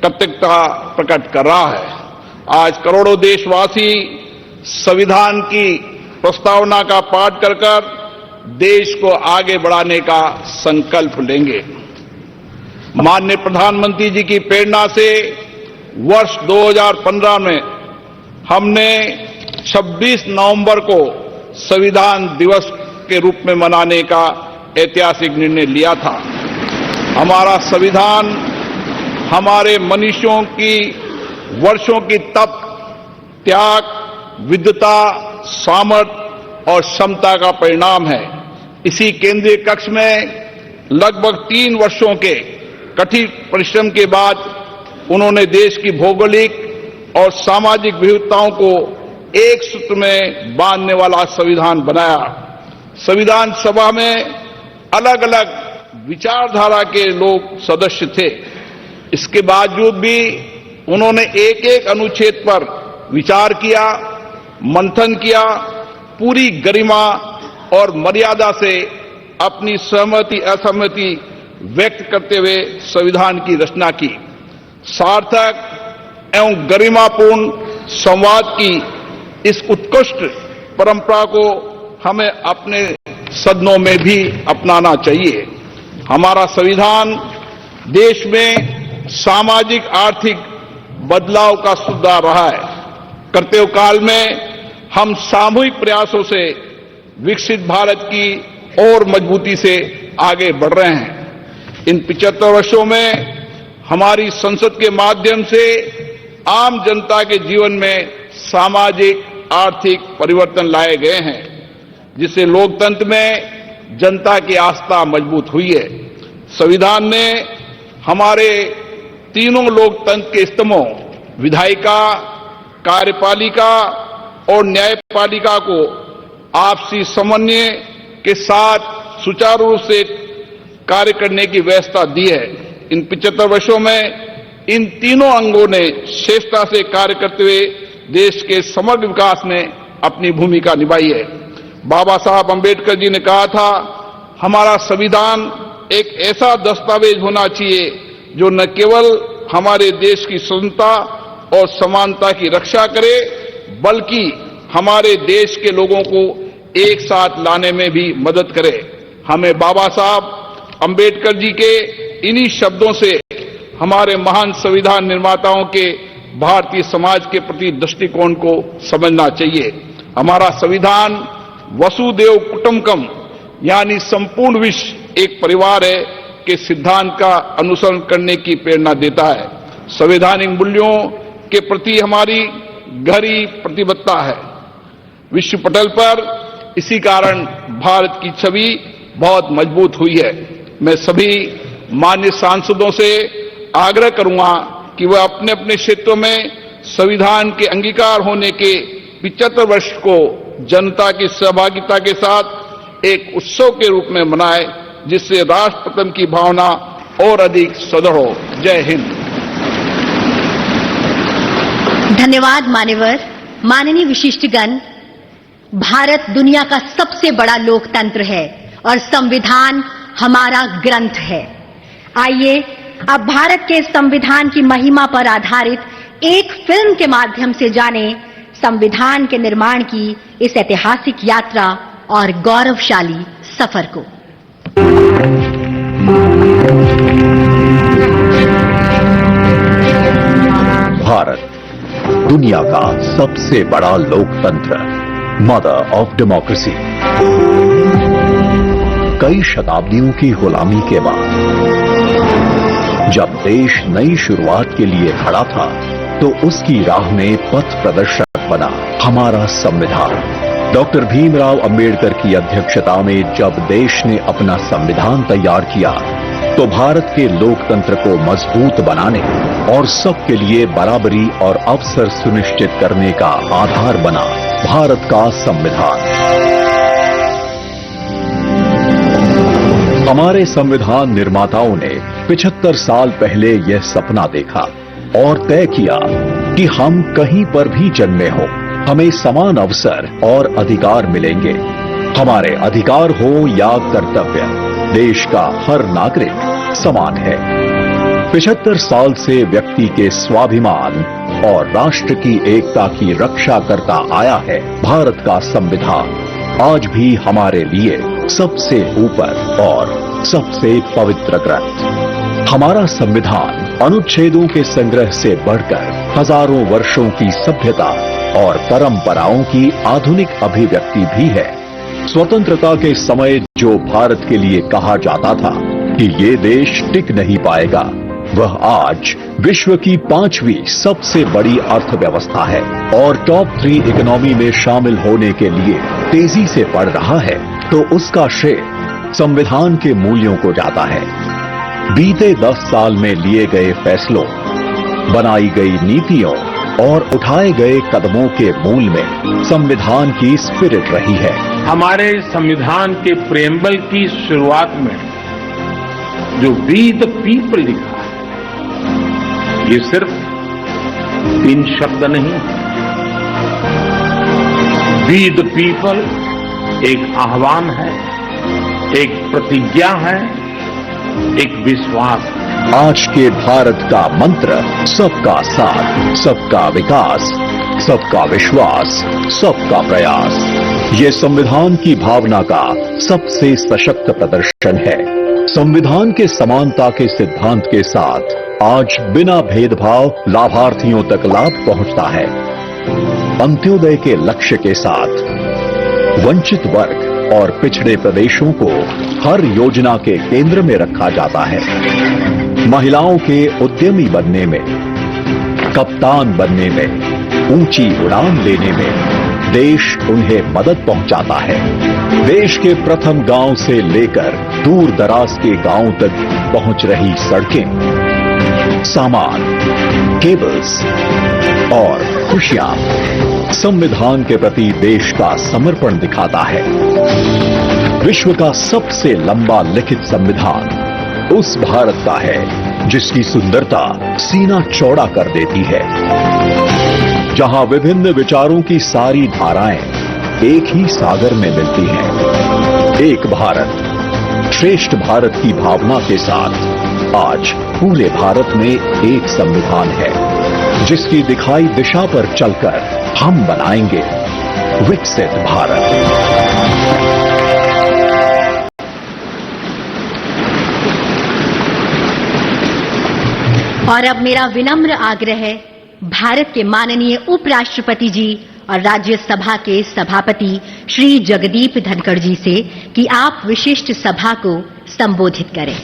कृतज्ञता प्रकट कर रहा है। आज करोड़ों देशवासी संविधान की प्रस्तावना का पाठ कर देश को आगे बढ़ाने का संकल्प लेंगे। माननीय प्रधानमंत्री जी की प्रेरणा से वर्ष 2015 में हमने 26 नवंबर को संविधान दिवस के रूप में मनाने का ऐतिहासिक निर्णय लिया था। हमारा संविधान हमारे मनुष्यों की वर्षों की तप, त्याग, विद्वता, सामर्थ्य और क्षमता का परिणाम है। इसी केंद्रीय कक्ष में लगभग 3 वर्षों के कठिन परिश्रम के बाद उन्होंने देश की भौगोलिक और सामाजिक विविधताओं को एक सूत्र में बांधने वाला संविधान बनाया। संविधान सभा में अलग अलग विचारधारा के लोग सदस्य थे। इसके बावजूद भी उन्होंने एक एक अनुच्छेद पर विचार किया, मंथन किया, पूरी गरिमा और मर्यादा से अपनी सहमति असहमति व्यक्त करते हुए संविधान की रचना की। सार्थक एवं गरिमापूर्ण संवाद की इस उत्कृष्ट परंपरा को हमें अपने सदनों में भी अपनाना चाहिए। हमारा संविधान देश में सामाजिक आर्थिक बदलाव का सुधार रहा है। कर्तव्य काल में हम सामूहिक प्रयासों से विकसित भारत की और मजबूती से आगे बढ़ रहे हैं। इन 75 वर्षों में हमारी संसद के माध्यम से आम जनता के जीवन में सामाजिक आर्थिक परिवर्तन लाए गए हैं, जिससे लोकतंत्र में जनता की आस्था मजबूत हुई है। संविधान ने हमारे तीनों लोकतंत्र के स्तंभों विधायिका, कार्यपालिका और न्यायपालिका को आपसी समन्वय के साथ सुचारू रूप से कार्य करने की व्यवस्था दी है। इन 75 वर्षों में इन तीनों अंगों ने श्रेष्ठता से कार्य करते हुए देश के समग्र विकास में अपनी भूमिका निभाई है। बाबा साहब अंबेडकर जी ने कहा था, हमारा संविधान एक ऐसा दस्तावेज होना चाहिए जो न केवल हमारे देश की स्वतंत्रता और समानता की रक्षा करे, बल्कि हमारे देश के लोगों को एक साथ लाने में भी मदद करे। हमें बाबा साहब अंबेडकर जी के इन्हीं शब्दों से हमारे महान संविधान निर्माताओं के भारतीय समाज के प्रति दृष्टिकोण को समझना चाहिए। हमारा संविधान वसुदेव कुटुंबकम यानी संपूर्ण विश्व एक परिवार है के सिद्धांत का अनुसरण करने की प्रेरणा देता है। संवैधानिक मूल्यों के प्रति हमारी गहरी प्रतिबद्धता है विश्व पटल पर। इसी कारण भारत की छवि बहुत मजबूत हुई है। मैं सभी माननीय सांसदों से आग्रह करूंगा कि वह अपने अपने क्षेत्रों में संविधान के अंगीकार होने के 75 वर्ष को जनता की सहभागिता के साथ एक उत्सव के रूप में मनाए, जिससे राष्ट्रप्रथम की भावना और अधिक सुदृढ़ हो। जय हिंद। धन्यवाद मान्यवर। माननीय विशिष्टगण, भारत दुनिया का सबसे बड़ा लोकतंत्र है और संविधान हमारा ग्रंथ है। आइए अब भारत के संविधान की महिमा पर आधारित एक फिल्म के माध्यम से जाने संविधान के निर्माण की इस ऐतिहासिक यात्रा और गौरवशाली सफर को। भारत दुनिया का सबसे बड़ा लोकतंत्र, मदर ऑफ डेमोक्रेसी। कई शताब्दियों की गुलामी के बाद जब देश नई शुरुआत के लिए खड़ा था, तो उसकी राह में पथ प्रदर्शक बना हमारा संविधान। डॉक्टर भीमराव अंबेडकर की अध्यक्षता में जब देश ने अपना संविधान तैयार किया, तो भारत के लोकतंत्र को मजबूत बनाने और सबके लिए बराबरी और अवसर सुनिश्चित करने का आधार बना भारत का संविधान। हमारे संविधान निर्माताओं ने 75 साल पहले यह सपना देखा और तय किया कि हम कहीं पर भी जन्मे हों, हमें समान अवसर और अधिकार मिलेंगे। हमारे अधिकार हो या कर्तव्य, देश का हर नागरिक समान है। 75 साल से व्यक्ति के स्वाभिमान और राष्ट्र की एकता की रक्षा करता आया है भारत का संविधान आज भी हमारे लिए सबसे ऊपर और सबसे पवित्र ग्रंथ। हमारा संविधान अनुच्छेदों के संग्रह से बढ़कर हजारों वर्षों की सभ्यता और परंपराओं की आधुनिक अभिव्यक्ति भी है। स्वतंत्रता के समय जो भारत के लिए कहा जाता था कि ये देश टिक नहीं पाएगा, वह आज विश्व की 5वीं सबसे बड़ी अर्थव्यवस्था है और टॉप 3 इकोनॉमी में शामिल होने के लिए तेजी से बढ़ रहा है, तो उसका श्रेय संविधान के मूल्यों को जाता है। बीते 10 साल में लिए गए फैसलों, बनाई गई नीतियों और उठाए गए कदमों के मूल में संविधान की स्पिरिट रही है। हमारे संविधान के प्रेम्बल की शुरुआत में जो वी द पीपल लिखा है, ये सिर्फ 3 शब्द नहीं। वी द पीपल एक आह्वान है, एक प्रतिज्ञा है, एक विश्वास है। आज के भारत का मंत्र सबका साथ, सबका विकास, सबका विश्वास, सबका प्रयास। ये संविधान की भावना का सबसे सशक्त प्रदर्शन है। संविधान के समानता के सिद्धांत के साथ आज बिना भेदभाव लाभार्थियों तक लाभ पहुंचता है। अंत्योदय के लक्ष्य के साथ वंचित वर्ग और पिछड़े प्रदेशों को हर योजना के केंद्र में रखा जाता है। महिलाओं के उद्यमी बनने में, कप्तान बनने में, ऊंची उड़ान लेने में देश उन्हें मदद पहुंचाता है। देश के प्रथम गांव से लेकर दूर दराज के गांव तक पहुंच रही सड़कें, सामान, केबल्स और खुशियां संविधान के प्रति देश का समर्पण दिखाता है। विश्व का सबसे लंबा लिखित संविधान उस भारत का है जिसकी सुंदरता सीना चौड़ा कर देती है, जहां विभिन्न विचारों की सारी धाराएं एक ही सागर में मिलती हैं। एक भारत श्रेष्ठ भारत की भावना के साथ आज पूरे भारत में एक संविधान है, जिसकी दिखाई दिशा पर चलकर हम बनाएंगे विकसित भारत। और अब मेरा विनम्र आग्रह है भारत के माननीय उपराष्ट्रपति जी और राज्यसभा के सभापति श्री जगदीप धनखड़ जी से कि आप विशिष्ट सभा को संबोधित करें।